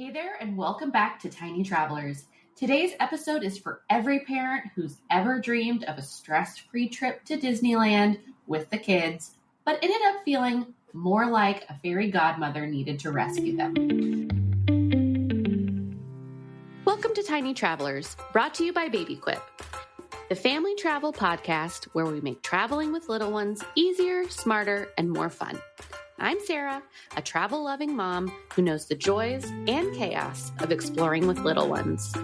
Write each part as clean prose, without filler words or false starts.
Hey there, and welcome back to Tiny Travelers. Today's episode is for every parent who's ever dreamed of a stress-free trip to Disneyland with the kids, but ended up feeling more like a fairy godmother needed to rescue them. Welcome to Tiny Travelers, brought to you by Baby Quip, the family travel podcast where we make traveling with little ones easier, smarter, and more fun. I'm Sarah, a travel-loving mom who knows the joys and chaos of exploring with little ones.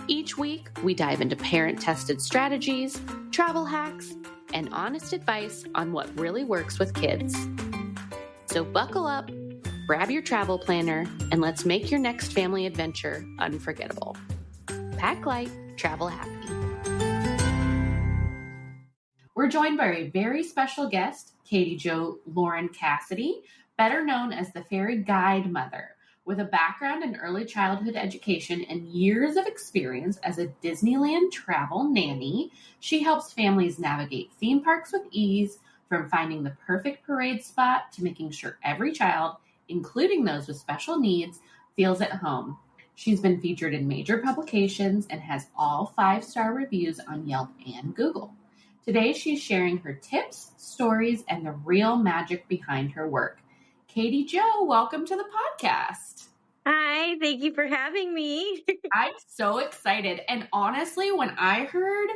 Each week, we dive into parent-tested strategies, travel hacks, and honest advice on what really works with kids. So buckle up, grab your travel planner, and let's make your next family adventure unforgettable. Pack light, travel happy. We're joined by a very special guest, Katie Jo Lauren Cassidy, better known as the fairy guide mother. With a background in early childhood education and years of experience as a Disneyland travel nanny, she helps families navigate theme parks with ease, from finding the perfect parade spot to making sure every child, including those with special needs, feels at home. She's been featured in major publications and has all 5-star reviews on Yelp and Google. Today, she's sharing her tips, stories, and the real magic behind her work. Katie Jo, welcome to the podcast. Hi, thank you for having me. I'm so excited. And honestly, when I heard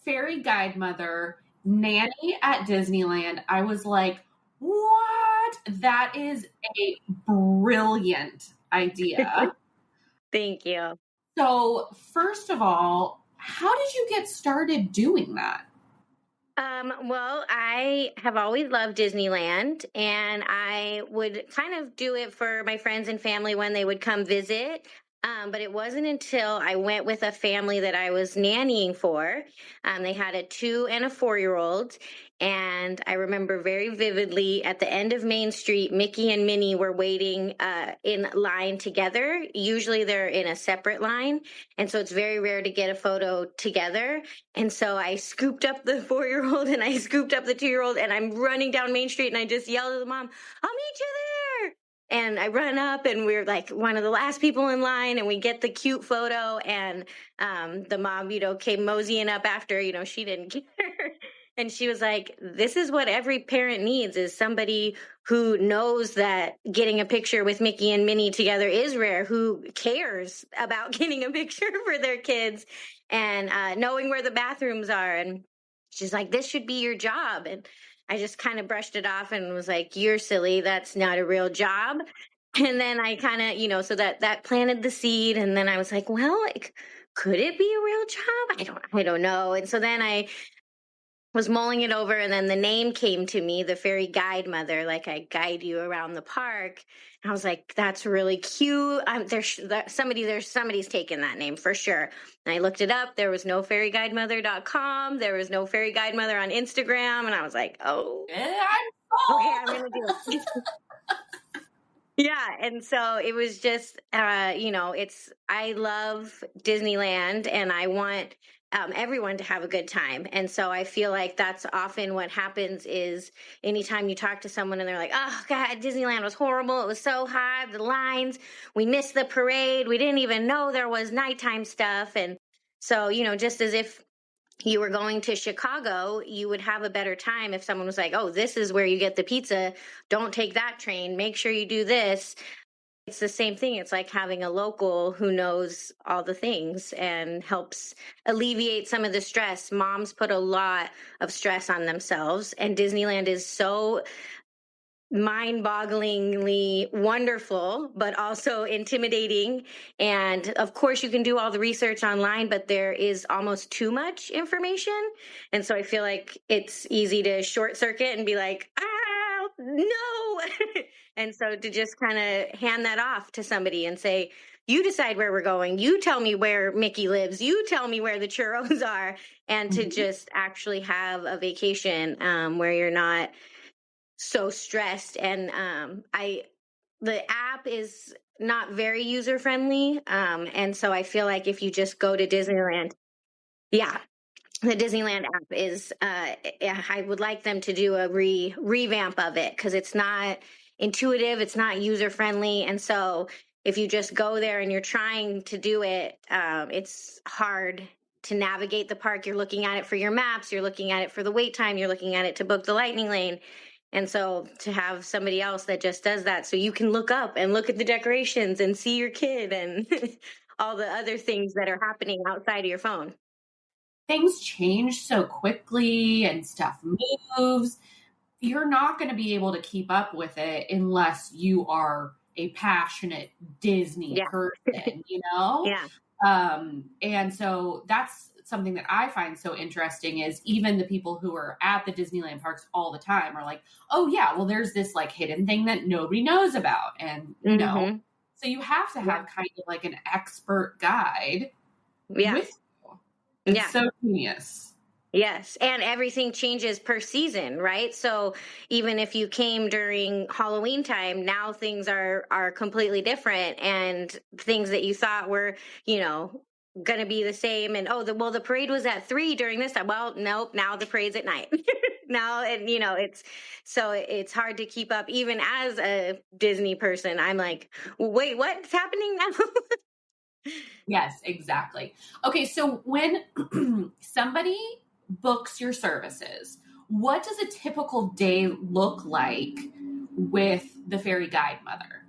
fairy guide mother, nanny at Disneyland, I was like, what? That is a brilliant idea. Thank you. So first of all, how did you get started doing that? Well, I have always loved Disneyland, and I would kind of do it for my friends and family when they would come visit. But it wasn't until I went with a family that I was nannying for. They had a 2 and a 4-year-old. And I remember very vividly at the end of Main Street, Mickey and Minnie were waiting in line together. Usually they're in a separate line. And so it's very rare to get a photo together. And so I scooped up the 4-year-old and I scooped up the 2-year-old, and I'm running down Main Street and I just yelled at the mom, "I'll meet you there." And I run up and we're like one of the last people in line, and we get the cute photo, and the mom, came moseying up after, she didn't care. And she was like, this is what every parent needs, is somebody who knows that getting a picture with Mickey and Minnie together is rare, who cares about getting a picture for their kids and knowing where the bathrooms are. And she's like, this should be your job. And I just kind of brushed it off and was like, you're silly. That's not a real job. And then I kind of, so that planted the seed. And then I was like, well, could it be a real job? I don't know. And so then I was mulling it over, and then the name came to me, the fairy guide mother, like I guide you around the park. And I was like, that's really cute. Somebody's taken that name for sure. And I looked it up. There was no fairyguidemother.com. There was no fairy guide mother on Instagram. And I was like, oh, okay, I'm going to do it. Yeah. And so it was just, I love Disneyland, and I want everyone to have a good time. And so I feel like that's often what happens is anytime you talk to someone and they're like, oh God, Disneyland was horrible. It was so hot, the lines, we missed the parade. We didn't even know there was nighttime stuff. And so, just as if you were going to Chicago, you would have a better time if someone was like, oh, this is where you get the pizza. Don't take that train. Make sure you do this. It's the same thing. It's like having a local who knows all the things and helps alleviate some of the stress. Moms put a lot of stress on themselves, and Disneyland is so mind-bogglingly wonderful, but also intimidating. And of course, you can do all the research online, but there is almost too much information. And so I feel like it's easy to short circuit and be like, no. And so to just kind of hand that off to somebody and say, you decide where we're going. You tell me where Mickey lives. You tell me where the churros are. And to just actually have a vacation where you're not so stressed. And the app is not very user friendly. And so I feel like if you just go to Disneyland, the Disneyland app is, I would like them to do a revamp of it, because it's not intuitive, it's not user friendly. And so if you just go there and you're trying to do it, it's hard to navigate the park. You're looking at it for your maps, you're looking at it for the wait time, you're looking at it to book the lightning lane. And so to have somebody else that just does that, so you can look up and look at the decorations and see your kid and all the other things that are happening outside of your phone. Things change so quickly and stuff moves. You're not going to be able to keep up with it unless you are a passionate Disney Yeah. person, you know? Yeah. And so that's something that I find so interesting is even the people who are at the Disneyland parks all the time are like, oh yeah, well there's this like hidden thing that nobody knows about. And, you know, so you have to have kind of like an expert guide with you. It's so genius. Yes. And everything changes per season, right? So even if you came during Halloween time, now things are completely different, and things that you thought were, you know, going to be the same. And, oh, the parade was at 3 during this time. Well, nope. Now the parade's at night. Now, and you know, it's hard to keep up. Even as a Disney person, I'm like, wait, what's happening now? Yes, exactly. Okay. So when somebody books your services, what does a typical day look like with the Fairy Guide Mother?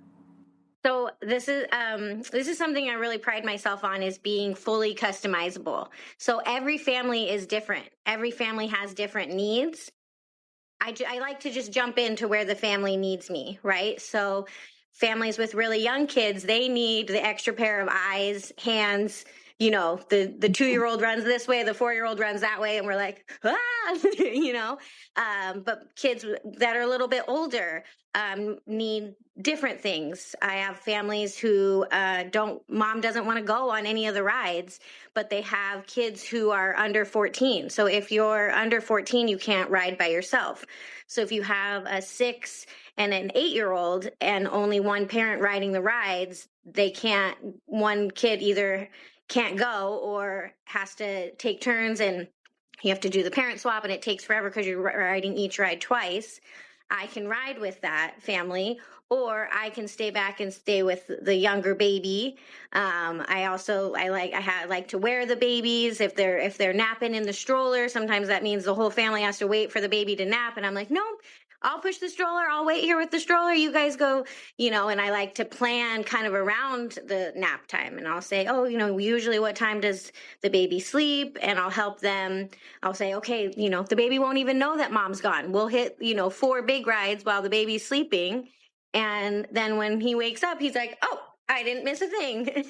So this is something I really pride myself on, is being fully customizable. So every family is different. Every family has different needs. I like to just jump into where the family needs me, right? So families with really young kids, they need the extra pair of eyes, hands. You know, the 2-year-old runs this way, the 4-year-old runs that way, and we're like, you know. But kids that are a little bit older need different things. I have families who mom doesn't want to go on any of the rides, but they have kids who are under 14. So if you're under 14, you can't ride by yourself. So if you have a 6 and an 8-year-old and only one parent riding the rides, one kid either can't go or has to take turns, and you have to do the parent swap, and it takes forever because you're riding each ride twice. I can ride with that family, or I can stay back and stay with the younger baby. I like to wear the babies if they're napping in the stroller. Sometimes that means the whole family has to wait for the baby to nap, and I'm like, no, I'll push the stroller. I'll wait here with the stroller. You guys go, you know, and I like to plan kind of around the nap time. And I'll say, oh, you know, usually what time does the baby sleep? And I'll help them. I'll say, okay, you know, the baby won't even know that mom's gone. We'll hit, you know, 4 big rides while the baby's sleeping. And then when he wakes up, he's like, oh, I didn't miss a thing.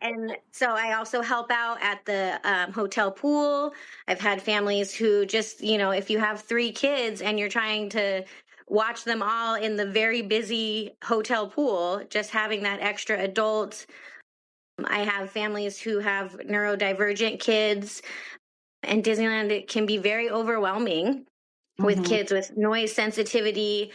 And so I also help out at the hotel pool. I've had families who just, you know, if you have 3 kids and you're trying to watch them all in the very busy hotel pool, just having that extra adult. I have families who have neurodivergent kids, and Disneyland, it can be very overwhelming with kids with noise sensitivity,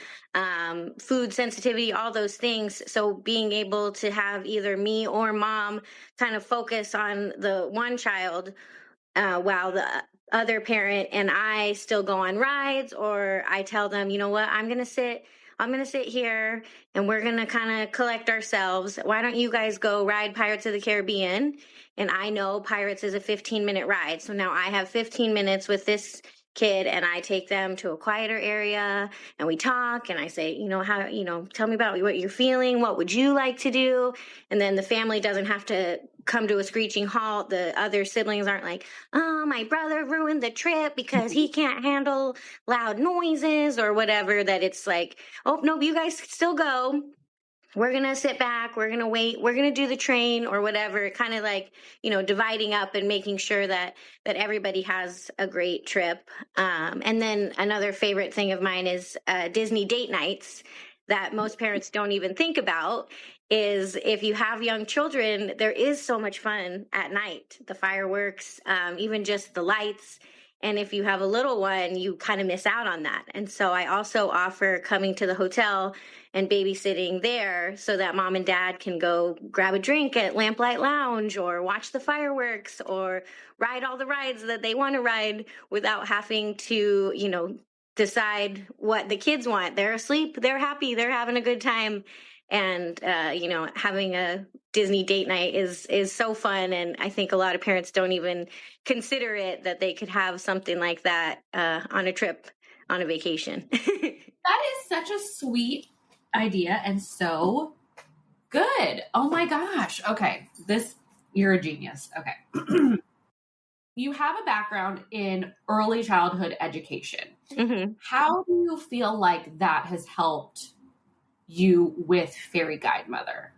food sensitivity, all those things. So being able to have either me or mom kind of focus on the one child while the other parent and I still go on rides, or I tell them, you know what, I'm going to sit here and we're going to kind of collect ourselves. Why don't you guys go ride Pirates of the Caribbean? And I know Pirates is a 15-minute ride. So now I have 15 minutes with this kid, and I take them to a quieter area and we talk, and I say, you know, how, you know, tell me about what you're feeling. What would you like to do? And then the family doesn't have to come to a screeching halt. The other siblings aren't like, oh, my brother ruined the trip because he can't handle loud noises or whatever. That it's like, oh, no, you guys still go. We're going to sit back, we're going to wait, we're going to do the train or whatever, kind of like, you know, dividing up and making sure that everybody has a great trip. And then another favorite thing of mine is Disney date nights that most parents don't even think about. Is if you have young children, there is so much fun at night, the fireworks, even just the lights. And if you have a little one, you kind of miss out on that. And so I also offer coming to the hotel and babysitting there so that mom and dad can go grab a drink at Lamplight Lounge or watch the fireworks or ride all the rides that they want to ride without having to, you know, decide what the kids want. They're asleep, they're happy, they're having a good time. And, having a Disney date night is so fun. And I think a lot of parents don't even consider it, that they could have something like that on a trip, on a vacation. That is such a sweet idea and so good. Oh my gosh. Okay. You're a genius. Okay. You have a background in early childhood education. Mm-hmm. How do you feel like that has helped you with Fairy Guide Mother?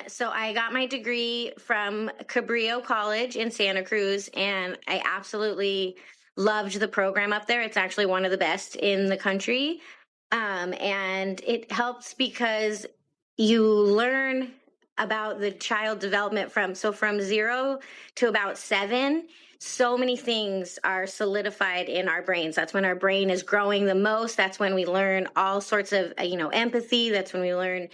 So I got my degree from Cabrillo College in Santa Cruz, and I absolutely loved the program up there. It's actually one of the best in the country. And it helps because you learn about the child development from 0 to about 7. So many things are solidified in our brains. That's when our brain is growing the most. That's when we learn all sorts of, empathy. That's when we learn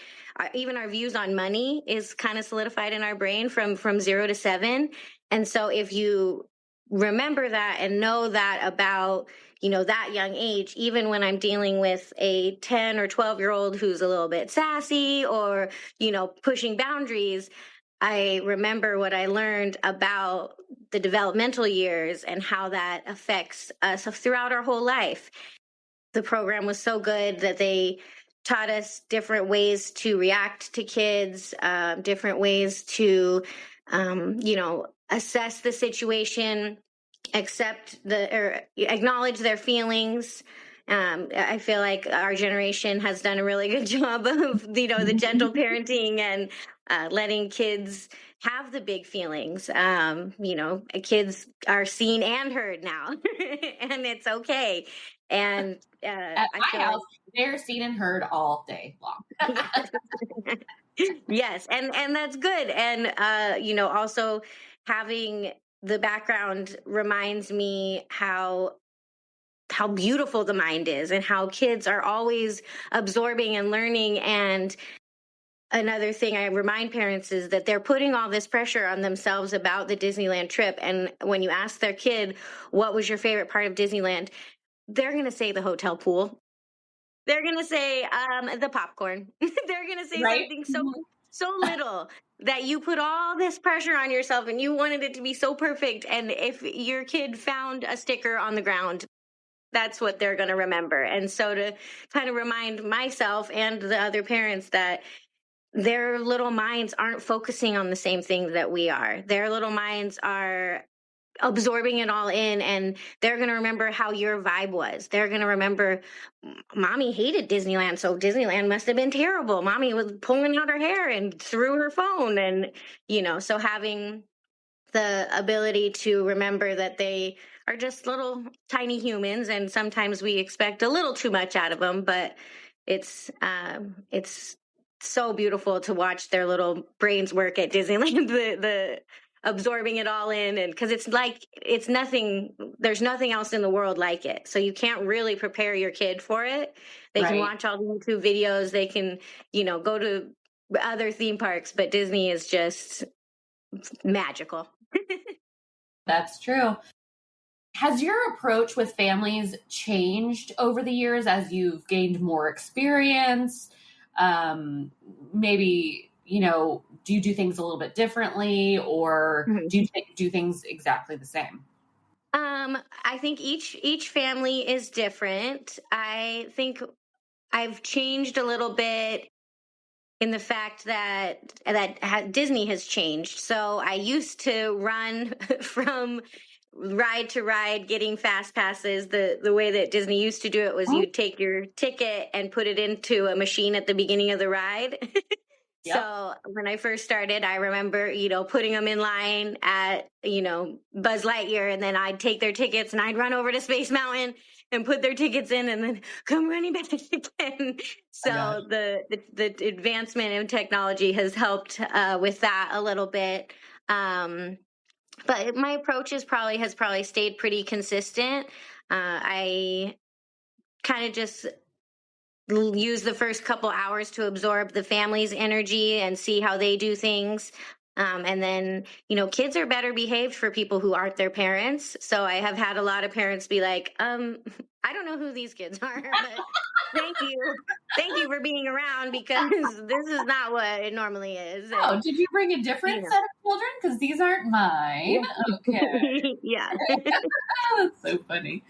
even our views on money is kind of solidified in our brain from 0 to 7. And so if you remember that and know that about, that young age, even when I'm dealing with a 10 or 12-year-old who's a little bit sassy or, pushing boundaries, I remember what I learned about the developmental years and how that affects us throughout our whole life. The program was so good that they taught us different ways to react to kids, different ways to, assess the situation, acknowledge their feelings. I feel like our generation has done a really good job of, the gentle parenting and letting kids have the big feelings. Kids are seen and heard now, and it's okay. And At my house, they're seen and heard all day long. Yes, and that's good. And also having the background reminds me how beautiful the mind is and how kids are always absorbing and learning. And another thing I remind parents is that they're putting all this pressure on themselves about the Disneyland trip. And when you ask their kid, what was your favorite part of Disneyland? They're going to say the hotel pool. They're going to say the popcorn. They're going to say something so little that you put all this pressure on yourself and you wanted it to be so perfect. And if your kid found a sticker on the ground, that's what they're going to remember. And so to kind of remind myself and the other parents that their little minds aren't focusing on the same thing that we are. Their little minds are absorbing it all in, and they're going to remember how your vibe was. They're going to remember, mommy hated Disneyland, so Disneyland must have been terrible. Mommy was pulling out her hair and threw her phone. And, so having the ability to remember that they are just little tiny humans, and sometimes we expect a little too much out of them, but it's so beautiful to watch their little brains work at Disneyland, the absorbing it all in. And because there's nothing else in the world like it. So you can't really prepare your kid for it. They can watch all the YouTube videos. They can, go to other theme parks, but Disney is just magical. That's true. Has your approach with families changed over the years as you've gained more experience? Maybe, do you do things a little bit differently, or do you do things exactly the same? I think each family is different. I think I've changed a little bit in the fact that Disney has changed. So I used to run from ride to ride, getting fast passes. The way that Disney used to do it was you'd take your ticket and put it into a machine at the beginning of the ride. Yep. So when I first started, I remember, putting them in line at, Buzz Lightyear, and then I'd take their tickets and I'd run over to Space Mountain and put their tickets in and then come running back again. So the advancement in technology has helped with that a little bit. But my approach has probably stayed pretty consistent. I kind of just use the first couple hours to absorb the family's energy and see how they do things. And then, kids are better behaved for people who aren't their parents. So I have had a lot of parents be like, I I don't know who these kids are, but thank you. Thank you for being around because this is not what it normally is. Oh, And, did you bring a different set of children? Because these aren't mine. Okay. yeah. That's so funny.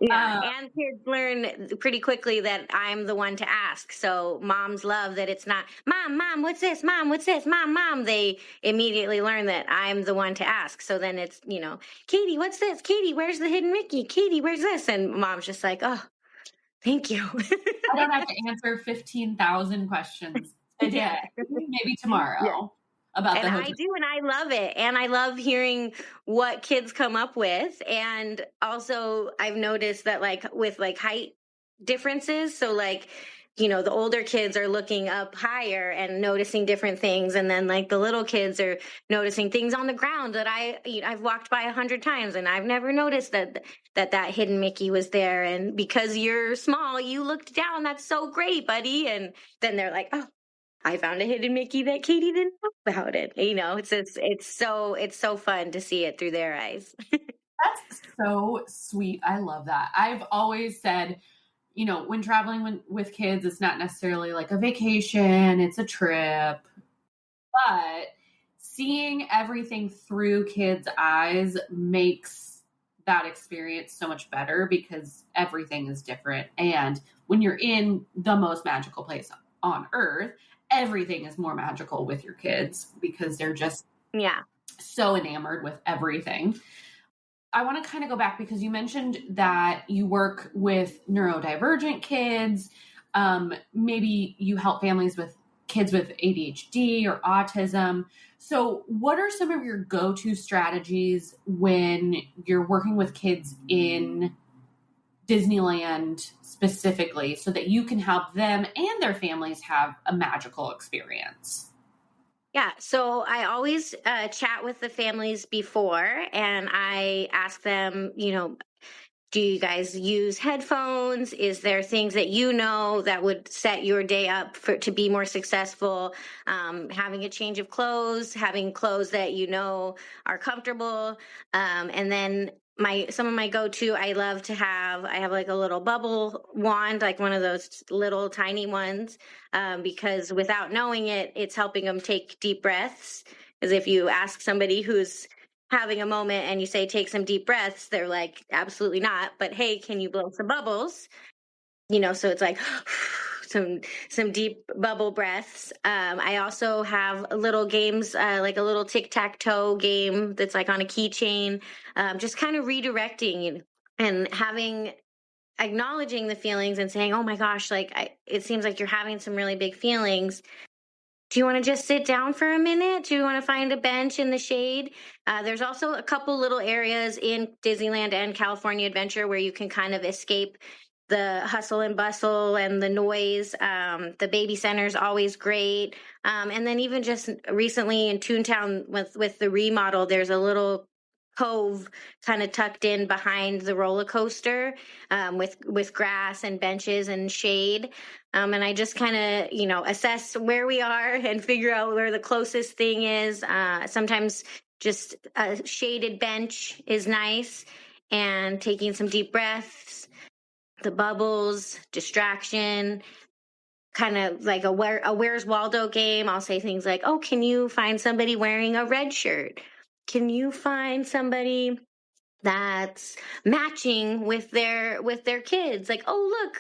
Yeah, and kids learn pretty quickly that I'm the one to ask. So moms love that it's not, mom, what's this? Mom, what's this? Mom. They immediately learn that I'm the one to ask. So then it's, Katie, what's this? Katie, where's the hidden Mickey? Katie, where's this? And mom's just like, oh, thank you. I don't have to answer 15,000 questions a day. Maybe tomorrow. Yeah. About and the I do, and I love it. And I love hearing what kids come up with. And also I've noticed that with height differences. So the older kids are looking up higher and noticing different things. And then the little kids are noticing things on the ground that I've walked by 100 times and I've never noticed that hidden Mickey was there. And because you're small, you looked down. That's so great, buddy. And then they're like, oh, I found a hidden Mickey that Katie didn't know about it. It's so fun to see it through their eyes. That's so sweet. I love that. I've always said, when traveling with kids, it's not necessarily like a vacation, it's a trip, but seeing everything through kids' eyes makes that experience so much better because everything is different. And when you're in the most magical place on earth, everything is more magical with your kids because they're just so enamored with everything. I want to kind of go back because you mentioned that you work with neurodivergent kids. Maybe you help families with kids with ADHD or autism. So what are some of your go-to strategies when you're working with kids in Disneyland specifically so that you can help them and their families have a magical experience? Yeah, so I always chat with the families before and I ask them, do you guys use headphones? Is there things that that would set your day up to be more successful? Having a change of clothes, having clothes that are comfortable, and then some of my go-to, I have like a little bubble wand, like one of those little tiny ones, because without knowing it, it's helping them take deep breaths. Because if you ask somebody who's having a moment and you say, take some deep breaths, they're like, absolutely not. But hey, can you blow some bubbles? So it's like some deep bubble breaths. I also have little games, like a little tic-tac-toe game that's like on a keychain, just kind of redirecting and acknowledging the feelings and saying, oh my gosh, it seems like you're having some really big feelings. Do you want to just sit down for a minute? Do you want to find a bench in the shade? There's also a couple little areas in Disneyland and California Adventure where you can kind of escape the hustle and bustle and the noise. The baby center is always great. And then even just recently in Toontown with the remodel, there's a little cove kind of tucked in behind the roller coaster, with grass and benches and shade. And I just kind of, assess where we are and figure out where the closest thing is. Sometimes just a shaded bench is nice, and taking some deep breaths, the bubbles, distraction, kind of like a Where's Waldo game. I'll say things like, oh, can you find somebody wearing a red shirt? Can you find somebody that's matching with their kids? Like, oh,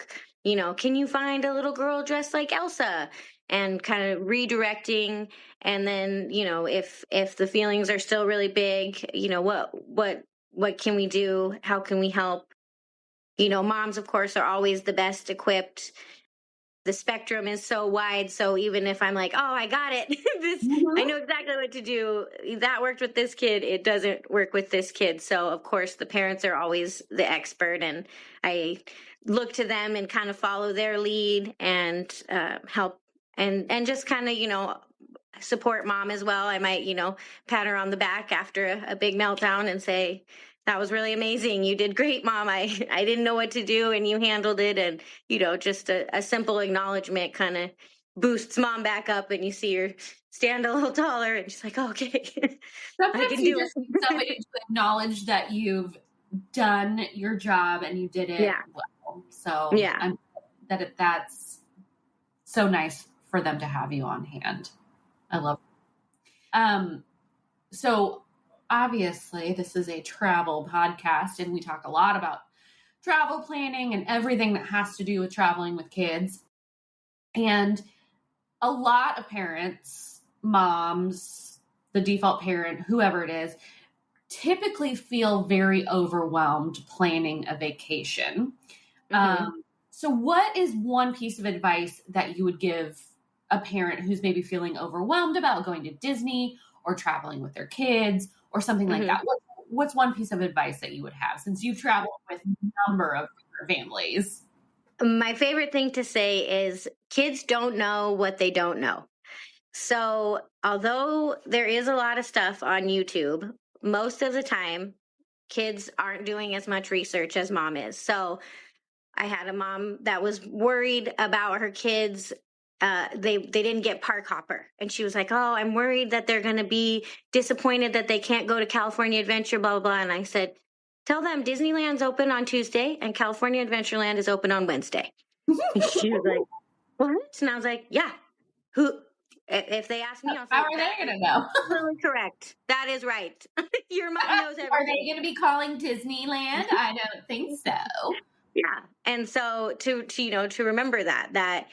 look, can you find a little girl dressed like Elsa? And kind of redirecting. And then, if the feelings are still really big, what can we do? How can we help? Moms, of course, are always the best equipped. The spectrum is so wide. So even if I'm like, oh, I got it, I know exactly what to do. That worked with this kid. It doesn't work with this kid. So of course the parents are always the expert, and I look to them and kind of follow their lead and help and just kind of, support mom as well. I might, pat her on the back after a big meltdown and say, that was really amazing. You did great, Mom. I didn't know what to do and you handled it. And, just a simple acknowledgement kind of boosts Mom back up, and you see her stand a little taller and she's like, oh, okay. Sometimes you just need somebody to acknowledge that you've done your job and you did it well. So that's so nice for them to have you on hand. I love it. So obviously this is a travel podcast and we talk a lot about travel planning and everything that has to do with traveling with kids. And a lot of parents, moms, the default parent, whoever it is, typically feel very overwhelmed planning a vacation. So what is one piece of advice that you would give a parent who's maybe feeling overwhelmed about going to Disney or traveling with their kids or something like that? What's one piece of advice that you would have since you've traveled with a number of families? My favorite thing to say is kids don't know what they don't know. So although there is a lot of stuff on YouTube, most of the time kids aren't doing as much research as mom is. So I had a mom that was worried about her kids. They didn't get park hopper. And she was like, oh, I'm worried that they're going to be disappointed that they can't go to California Adventure, blah, blah, blah. And I said, tell them Disneyland's open on Tuesday and California Adventureland is open on Wednesday. And she was like, what? And I was like, yeah. Who? If they ask me, I'll say, how are they going to know? Absolutely correct. That is right. Your mom knows everything. Are they going to be calling Disneyland? I don't think so. Yeah. And so to remember that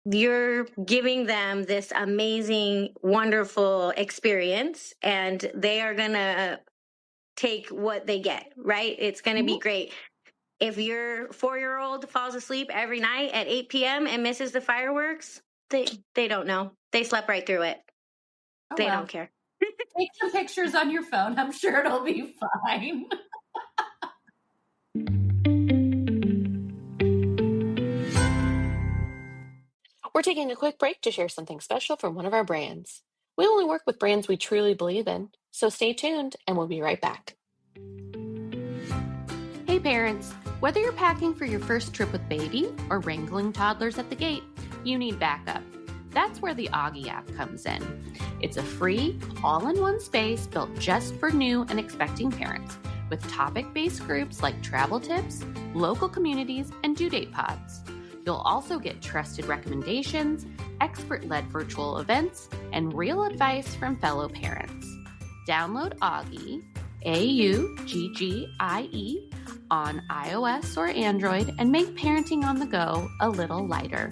you're giving them this amazing, wonderful experience and they are going to take what they get, right? It's going to be great. If your 4-year-old falls asleep every night at 8 p.m. and misses the fireworks, they don't know. They slept right through it. They don't care. Take some pictures on your phone. I'm sure it'll be fine. We're taking a quick break to share something special from one of our brands. We only work with brands we truly believe in, so stay tuned and we'll be right back. Hey parents, whether you're packing for your first trip with baby or wrangling toddlers at the gate, you need backup. That's where the Augie app comes in. It's a free, all-in-one space built just for new and expecting parents, with topic-based groups like travel tips, local communities, and due date pods. You'll also get trusted recommendations, expert-led virtual events, and real advice from fellow parents. Download Augie, AUGGIE, on iOS or Android and make parenting on the go a little lighter.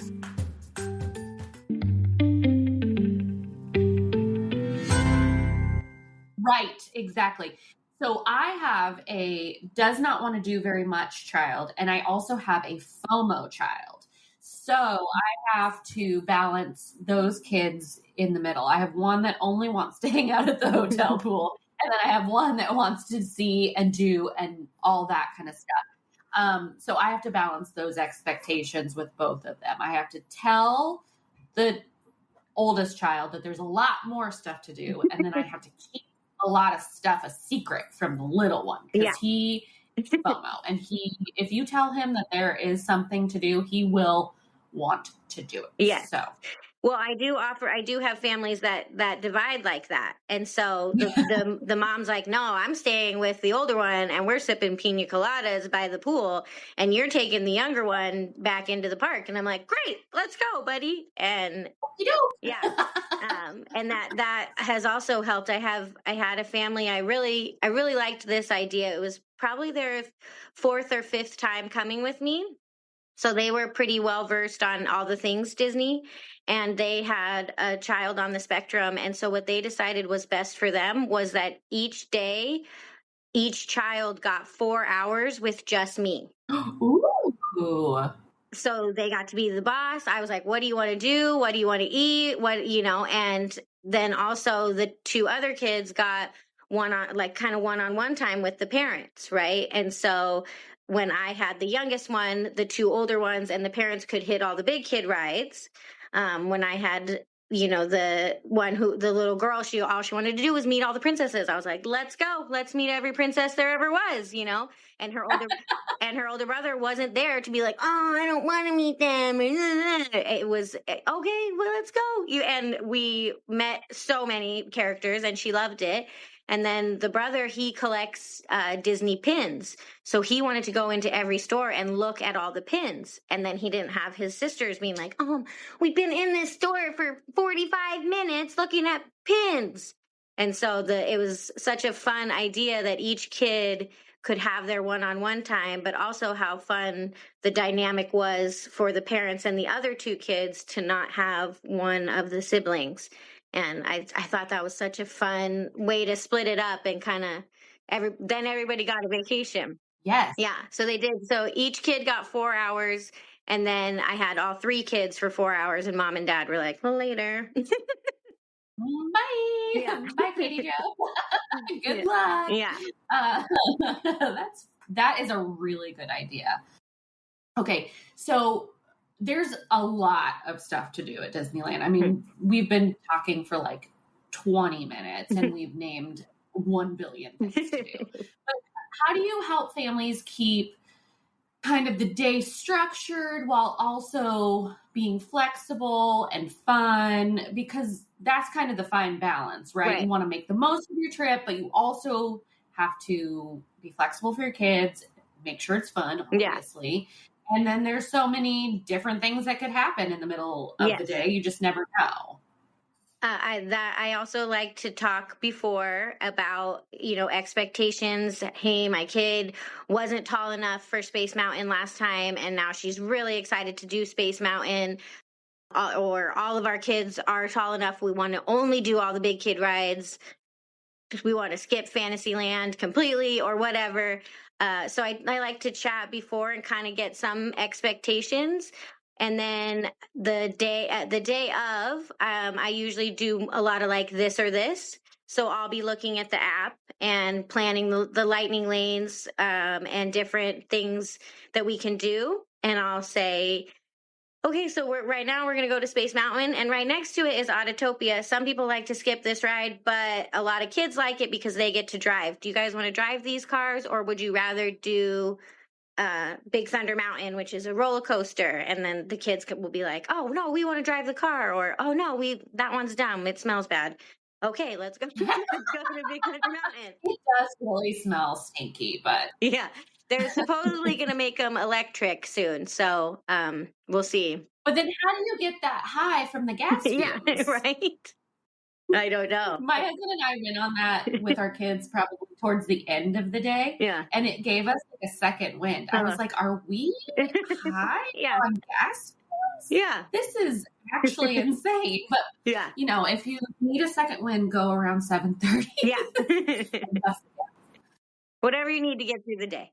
Right, exactly. So I have a does not want to do very much child, and I also have a FOMO child. So I have to balance those kids in the middle. I have one that only wants to hang out at the hotel pool, and then I have one that wants to see and do and all that kind of stuff. So I have to balance those expectations with both of them. I have to tell the oldest child that there's a lot more stuff to do, and then I have to keep a lot of stuff a secret from the little one because he FOMO, and if you tell him that there is something to do, he will want to do it. Yes. So, well, I do have families that divide like that. And so the mom's like, no, I'm staying with the older one and we're sipping pina coladas by the pool and you're taking the younger one back into the park. And I'm like, great, let's go, buddy. And yeah. And that has also helped. I had a family. I really liked this idea. It was probably their 4th or 5th time coming with me. So they were pretty well versed on all the things Disney, and they had a child on the spectrum. And so what they decided was best for them was that each day, each child got 4 hours with just me. Ooh. So they got to be the boss. I was like, what do you want to do? What do you want to eat? And then also the 2 other kids got one-on-one time with the parents. Right. And so when I had the youngest one, the 2 older ones and the parents could hit all the big kid rides. When I had, the little girl, all she wanted to do was meet all the princesses. I was like, let's go. Let's meet every princess there ever was, and her older brother wasn't there to be like, oh, I don't want to meet them. It was, okay, well, let's go. And we met so many characters and she loved it. And then the brother, he collects Disney pins. So he wanted to go into every store and look at all the pins. And then he didn't have his sisters being like, oh, we've been in this store for 45 minutes looking at pins. And so it was such a fun idea that each kid could have their one-on-one time, but also how fun the dynamic was for the parents and the other two kids to not have one of the siblings. And I thought that was such a fun way to split it up and kind of then everybody got a vacation. Yes. Yeah. So they did. So each kid got 4 hours. And then I had all 3 kids for 4 hours, and mom and dad were like, well, later. Bye. Yeah. Bye, Katie Jo. Good luck. Yeah. That is a really good idea. Okay. So there's a lot of stuff to do at Disneyland. I mean, we've been talking for like 20 minutes and we've named 1 billion things to do. But how do you help families keep kind of the day structured while also being flexible and fun? Because that's kind of the fine balance, right? You want to make the most of your trip, but you also have to be flexible for your kids, make sure it's fun, obviously. Yeah. And then there's so many different things that could happen in the middle of the day. You just never know. I also like to talk before about, expectations. Hey, my kid wasn't tall enough for Space Mountain last time, and now she's really excited to do Space Mountain. Or all of our kids are tall enough. We want to only do all the big kid rides. We want to skip Fantasyland completely or whatever. So I like to chat before and kind of get some expectations. And then the day of, I usually do a lot of like this or this. So I'll be looking at the app and planning the lightning lanes and different things that we can do. And I'll say, okay, so right now we're going to go to Space Mountain, and right next to it is Autotopia. Some people like to skip this ride, but a lot of kids like it because they get to drive. Do you guys want to drive these cars, or would you rather do Big Thunder Mountain, which is a roller coaster? And then the kids will be like, oh, no, we want to drive the car, or, oh, no, that one's dumb. It smells bad. Okay, let's go, let's go to Big Thunder Mountain. It does really smell stinky, but... Yeah. They're supposedly going to make them electric soon, so we'll see. But then how do you get that high from the gas fumes? Yeah, right? I don't know. My husband and I went on that with our kids probably towards the end of the day. Yeah. And it gave us like a second wind. I was like, are we high on gas fumes? Yeah. This is actually insane. But, yeah, if you need a second wind, go around 7:30. Yeah. Whatever you need to get through the day.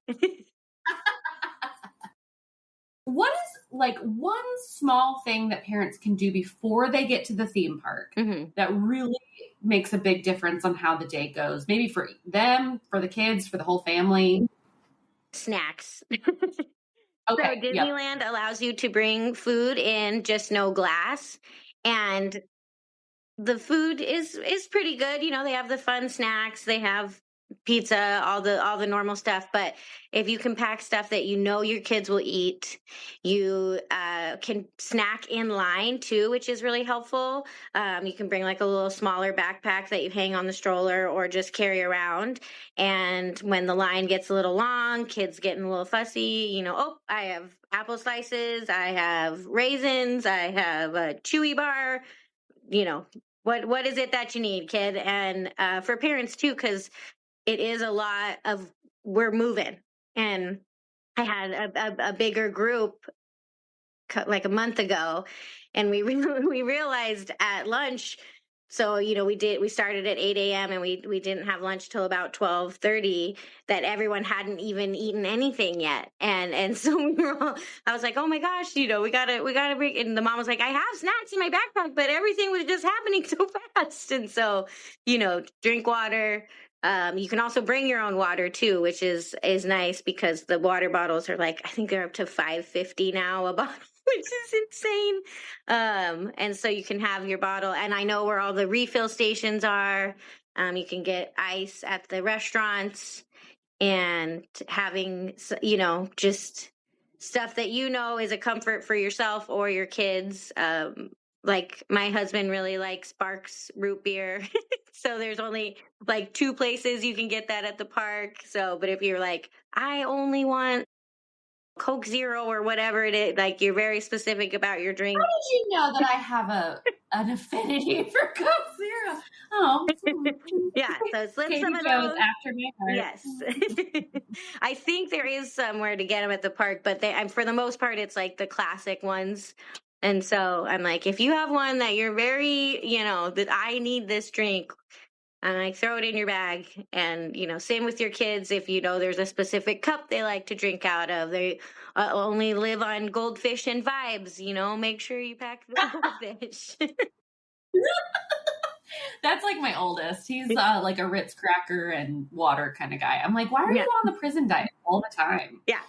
What is like one small thing that parents can do before they get to the theme park that really makes a big difference on how the day goes? Maybe for them, for the kids, for the whole family? Snacks. Okay. So Disneyland allows you to bring food in, just no glass. And the food is pretty good. They have the fun snacks. They have pizza, all the normal stuff. But if you can pack stuff that your kids will eat, you can snack in line too, which is really helpful. You can bring like a little smaller backpack that you hang on the stroller or just carry around. And when the line gets a little long, kids getting a little fussy, I have apple slices, I have raisins, I have a Chewy bar, what is it that you need, kid? And for parents too, because it is a lot of, we're moving. And I had a bigger group like a month ago, and we realized at lunch. So, we started at 8 a.m. and we didn't have lunch till about 12:30, that everyone hadn't even eaten anything yet. And so I was like, oh my gosh, we gotta bring, and the mom was like, I have snacks in my backpack, but everything was just happening so fast. And so, drink water. You can also bring your own water too, which is nice because the water bottles are like, I think they're up to $5.50 now a bottle, which is insane. And so you can have your bottle, and I know where all the refill stations are. You can get ice at the restaurants, and having, just stuff that is a comfort for yourself or your kids. like my husband really likes Sparks root beer. So there's only like 2 places you can get that at the park. So, but if you're like, I only want Coke Zero or whatever it is, like you're very specific about your How drink. did you know that I have an affinity for Coke Zero? Oh, Yeah, so slip Katie some of Jo is those. after my heart. Yes. I think there is somewhere to get them at the park, but for the most part, it's like the classic ones. And so I'm like, if you have one that you're very, that I need this drink, I'm like, throw it in your bag. And, same with your kids. If there's a specific cup they like to drink out of, they only live on goldfish and vibes, make sure you pack the goldfish. That's like my oldest. He's like a Ritz cracker and water kind of guy. I'm like, why are you on the prison diet all the time? Yeah.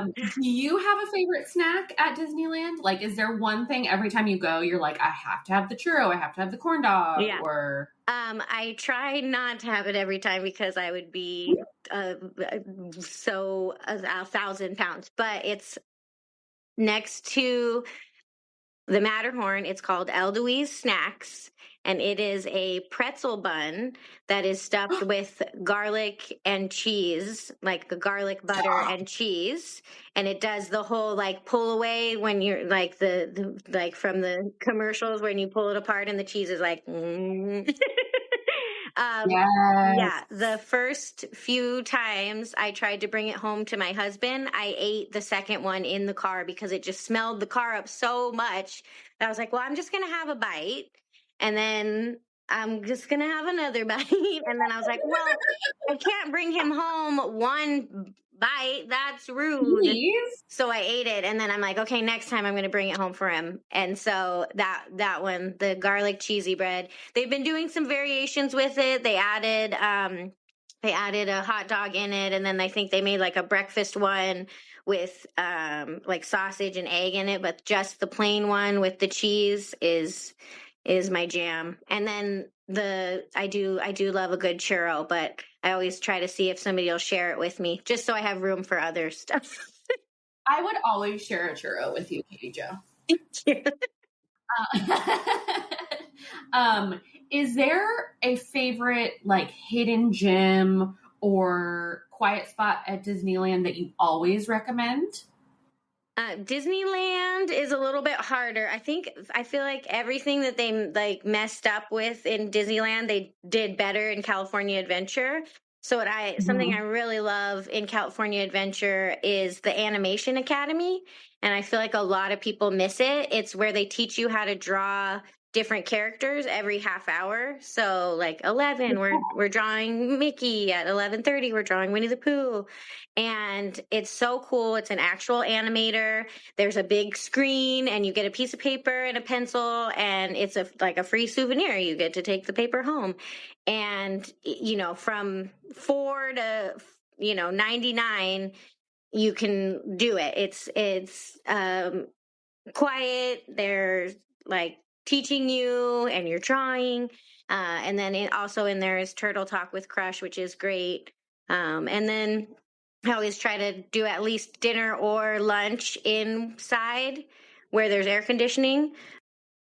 Do you have a favorite snack at Disneyland? Like, is there one thing every time you go, you're like, I have to have the churro, I have to have the corn dog, Yeah. or I try not to have it every time because I would be so 1,000 pounds. But it's next to the Matterhorn. It's called Eldouise Snacks, and it is a pretzel bun that is stuffed with garlic and cheese, like the garlic butter and cheese. And it does the whole like pull away when you're like the like from the commercials when you pull it apart and the cheese is like. yes. Yeah, the first few times I tried to bring it home to my husband, I ate the second one in the car because it just smelled the car up so much that I was like, well, I'm just going to have a bite and then I'm just going to have another bite. And then I was like, well, I can't bring him home one bite. That's rude. Please? So I ate it, and then I'm like, okay, next time I'm going to bring it home for him. And so that one, the garlic cheesy bread, they've been doing some variations with it. They added a hot dog in it, and then I think they made like a breakfast one with like sausage and egg in it, but just the plain one with the cheese is my jam. And then I do love a good churro, but I always try to see if somebody will share it with me just so I have room for other stuff. I would always share a churro with you, Katie Jo. Is there a favorite like hidden gem or quiet spot at Disneyland that you always recommend? Disneyland is a little bit harder. I feel like everything that they like messed up with in Disneyland, they did better in California Adventure. So something I really love in California Adventure is the Animation Academy. And I feel like a lot of people miss it. It's where they teach you how to draw different characters every half hour. So like 11, we're drawing Mickey. At 11:30, we're drawing Winnie the Pooh. And it's so cool. It's an actual animator. There's a big screen and you get a piece of paper and a pencil and it's like a free souvenir. You get to take the paper home. And, from 4 to, 99, you can do it. It's quiet. There's like teaching you and you're drawing. And then also in there is Turtle Talk with Crush, which is great. And then I always try to do at least dinner or lunch inside where there's air conditioning.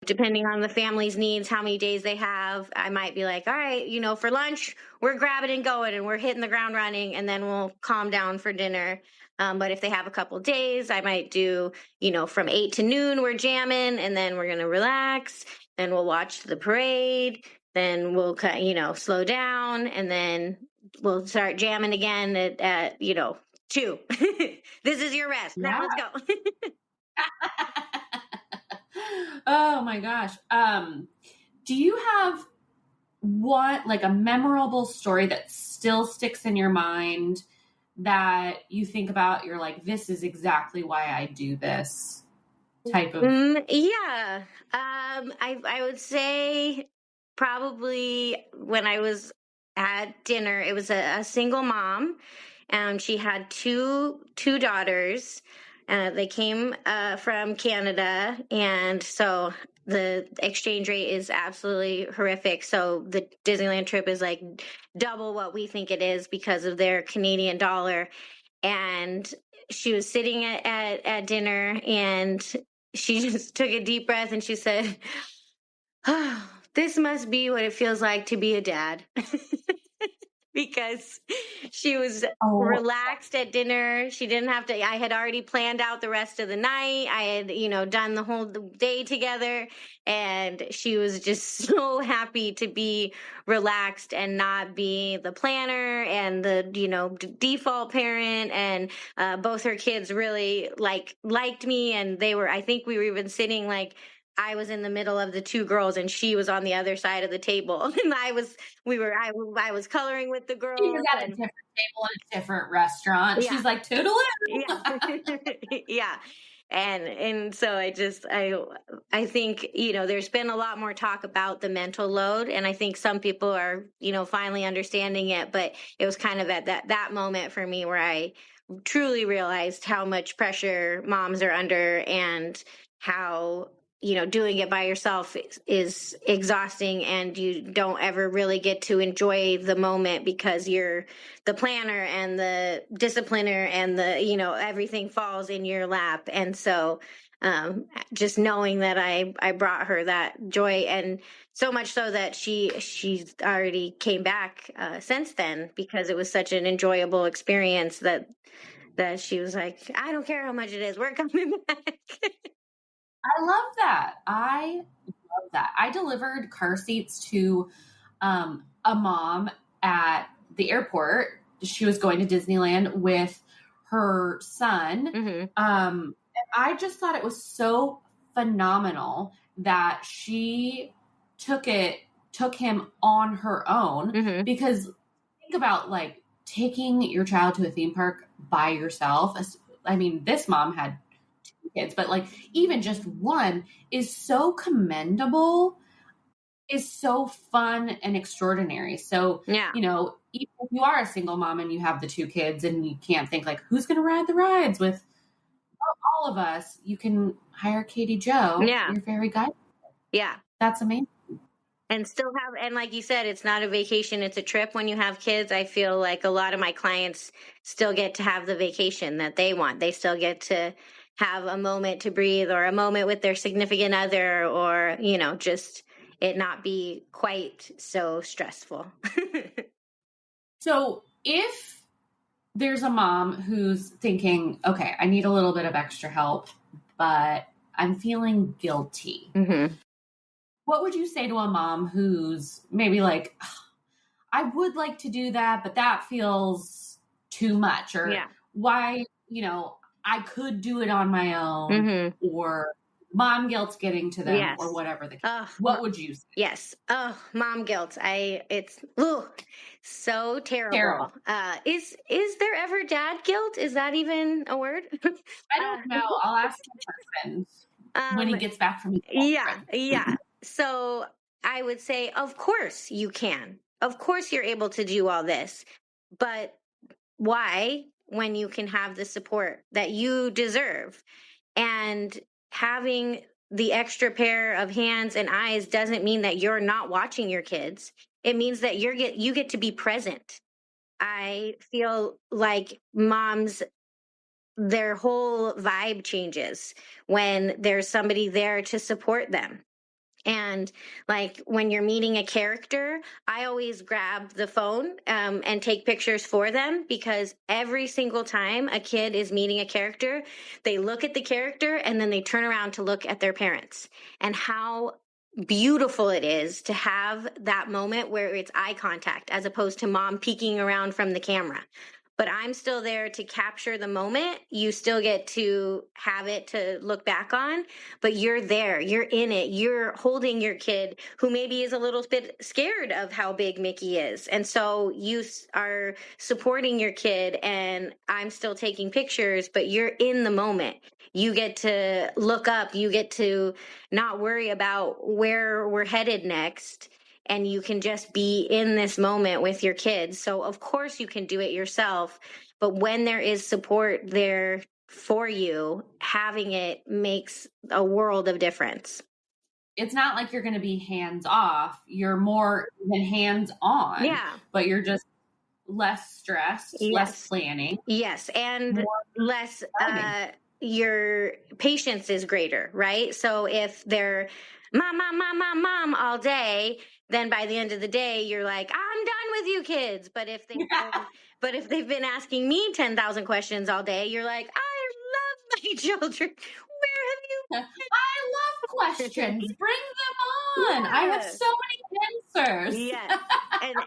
Depending on the family's needs, how many days they have, I might be like, all right, for lunch, we're grabbing and going and we're hitting the ground running and then we'll calm down for dinner. But if they have a couple days, I might do, from 8 to noon, we're jamming and then we're going to relax. Then we'll watch the parade. Then we'll, slow down and then we'll start jamming again at 2. This is your rest. Now let's go. Oh my gosh. Do you have a memorable story that still sticks in your mind that you think about? You're like, this is exactly why I do this type of. Yeah. I would say probably when I was at dinner, it was a single mom. She had two daughters. They came from Canada, and so the exchange rate is absolutely horrific. So the Disneyland trip is like double what we think it is because of their Canadian dollar. And she was sitting at dinner, and she just took a deep breath and she said, oh, this must be what it feels like to be a dad. Because she was Oh, relaxed at dinner. She didn't have to, I had already planned out the rest of the night. I had, done the whole day together. And she was just so happy to be relaxed and not be the planner and the, default parent. And both her kids really liked me. And I think we were even sitting I was in the middle of the two girls and she was on the other side of the table. And I was coloring with the she was girls at a and different table at a different restaurant. yeah, She's like, toodaloo. yeah, yeah. And so I think, there's been a lot more talk about the mental load, and I think some people are, finally understanding it, but it was kind of at that moment for me where I truly realized how much pressure moms are under and how doing it by yourself is exhausting, and you don't ever really get to enjoy the moment because you're the planner and the discipliner and everything falls in your lap. And so just knowing that I brought her that joy, and so much so that she's already came back since then, because it was such an enjoyable experience that she was like, I don't care how much it is, we're coming back. I love that. I delivered car seats to a mom at the airport. She was going to Disneyland with her son. Mm-hmm. And I just thought it was so phenomenal that she took him on her own. Mm-hmm. Because think about taking your child to a theme park by yourself. I mean, this mom had kids, but even just one is so commendable, is so fun and extraordinary. So, yeah, even if you are a single mom and you have the two kids and you can't think who's going to ride the rides with all of us, you can hire Katie Jo, your fairy guide. Yeah. That's amazing. And and like you said, it's not a vacation, it's a trip. When you have kids, I feel like a lot of my clients still get to have the vacation that they want. They still get to have a moment to breathe, or a moment with their significant other, or, just it not be quite so stressful. So if there's a mom who's thinking, okay, I need a little bit of extra help, but I'm feeling guilty. Mm-hmm. What would you say to a mom who's maybe I would like to do that, but that feels too much, or why, I could do it on my own, mm-hmm. or mom guilt's getting to them, or whatever the case. What would you say? Yes. Oh, mom guilt. It's so terrible. Is there ever dad guilt? Is that even a word? I don't know. I'll ask my husband when he gets back from his conference. Yeah. So I would say, of course you can. Of course you're able to do all this. But why, when you can have the support that you deserve? And having the extra pair of hands and eyes doesn't mean that you're not watching your kids. It means that you get to be present. I feel like moms, their whole vibe changes when there's somebody there to support them. And when you're meeting a character, I always grab the phone and take pictures for them, because every single time a kid is meeting a character, they look at the character and then they turn around to look at their parents. And how beautiful it is to have that moment where it's eye contact, as opposed to mom peeking around from the camera. But I'm still there to capture the moment. You still get to have it to look back on, but you're there, you're in it, you're holding your kid who maybe is a little bit scared of how big Mickey is. And so you are supporting your kid, and I'm still taking pictures, but you're in the moment. You get to look up, you get to not worry about where we're headed next. And you can just be in this moment with your kids. So of course you can do it yourself, but when there is support there for you, having it makes a world of difference. It's not like you're going to be hands off. You're more than hands on. Yeah. But you're just less stressed, less planning. Yes. And less your patience is greater, right? So if they're mom all day, then by the end of the day, you're like, I'm done with you kids. But if they've been asking me 10,000 questions all day, you're like, I love my children. Where have you I love questions. Bring them on. I have so many answers. Yes.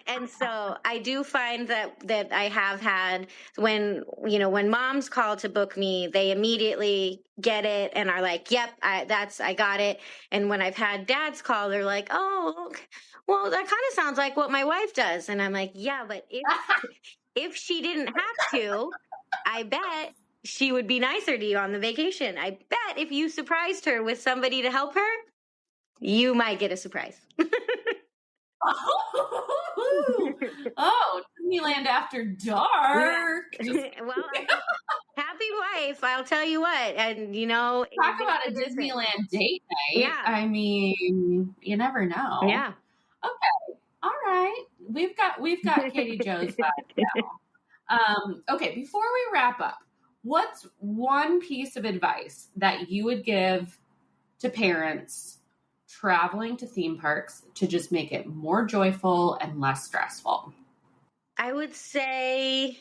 And so I do find that I have had when moms call to book me, they immediately get it and are like, yep, I got it. And when I've had dads call, they're like, oh, okay. Well, that kind of sounds like what my wife does. And I'm like, yeah, but if she didn't have to, I bet she would be nicer to you on the vacation. I bet if you surprised her with somebody to help her, you might get a surprise. Oh, Disneyland after dark. Yeah. Well, happy wife, I'll tell you what. And talk about a Disneyland date night. Yeah. I mean, you never know. Yeah. Okay. All right. We've got Katie Jo's vibe now. Okay, before we wrap up, what's one piece of advice that you would give to parents traveling to theme parks to just make it more joyful and less stressful? I would say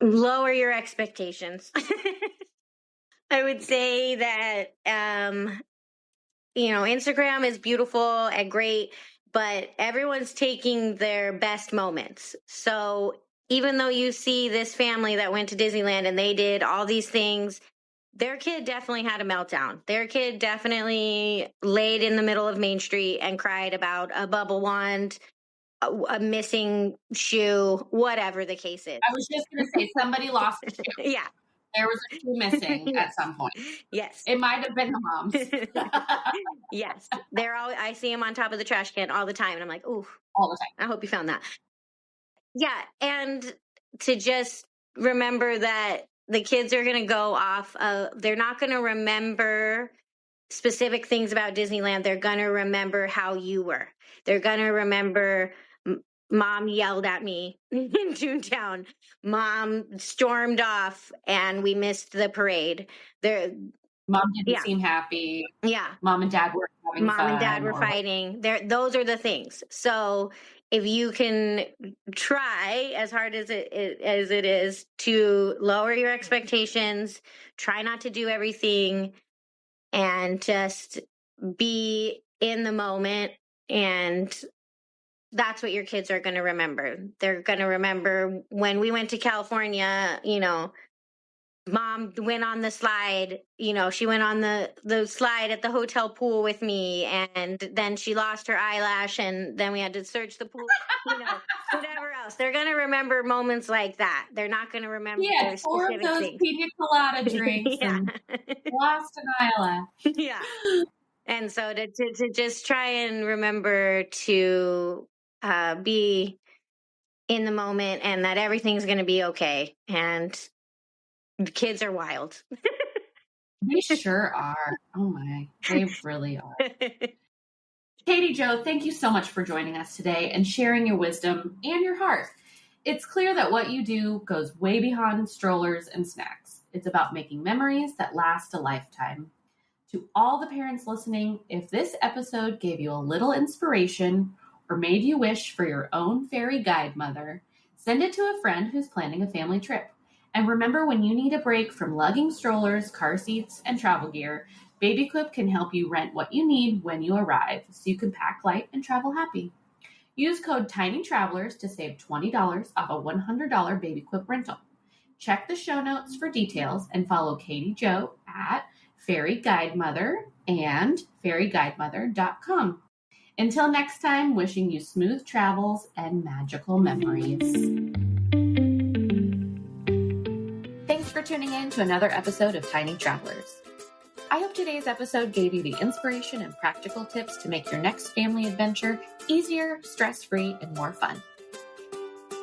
lower your expectations. I would say that, Instagram is beautiful and great, but everyone's taking their best moments. So even though you see this family that went to Disneyland and they did all these things, their kid definitely had a meltdown. Their kid definitely laid in the middle of Main Street and cried about a bubble wand, a missing shoe, whatever the case is. I was just going to say somebody lost a shoe. Yeah. There was a shoe missing at some point. Yes. It might have been the mom's. Yes. I see them on top of the trash can all the time. And I'm like, ooh. All the time. I hope you found that. Yeah. And to just remember that the kids are going to go off. They're not going to remember specific things about Disneyland. They're going to remember how you were. They're going to remember mom yelled at me in Toontown. Mom stormed off and we missed the parade. Mom didn't seem happy. Yeah. Mom and dad were having fun. Mom and dad were fighting. Those are the things. So if you can try as hard as it is to lower your expectations, try not to do everything, and just be in the moment, and that's what your kids are going to remember. They're going to remember when we went to California, Mom went on the slide, she went on the slide at the hotel pool with me, and then she lost her eyelash, and then we had to search the pool, whatever else. They're going to remember moments like that. They're not going to remember their specific those things. pina colada drinks and lost an eyelash. Yeah. And so to just try and remember to be in the moment, and that everything's going to be okay. And kids are wild. They sure are. Oh my, they really are. Katie Jo, thank you so much for joining us today and sharing your wisdom and your heart. It's clear that what you do goes way beyond strollers and snacks. It's about making memories that last a lifetime. To all the parents listening, if this episode gave you a little inspiration or made you wish for your own fairy guide mother, send it to a friend who's planning a family trip. And remember, when you need a break from lugging strollers, car seats, and travel gear, Baby Quip can help you rent what you need when you arrive, so you can pack light and travel happy. Use code TINYTRAVELERS to save $20 off a $100 Baby Quip rental. Check the show notes for details and follow Katie Jo at Fairy Guide Mother and fairyguidemother.com. Until next time, wishing you smooth travels and magical memories. Thanks for tuning in to another episode of Tiny Travelers. I hope today's episode gave you the inspiration and practical tips to make your next family adventure easier, stress-free, and more fun.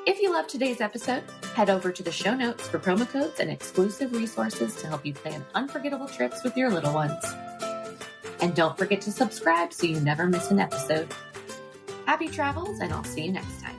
If you loved today's episode, head over to the show notes for promo codes and exclusive resources to help you plan unforgettable trips with your little ones. And don't forget to subscribe so you never miss an episode. Happy travels, and I'll see you next time.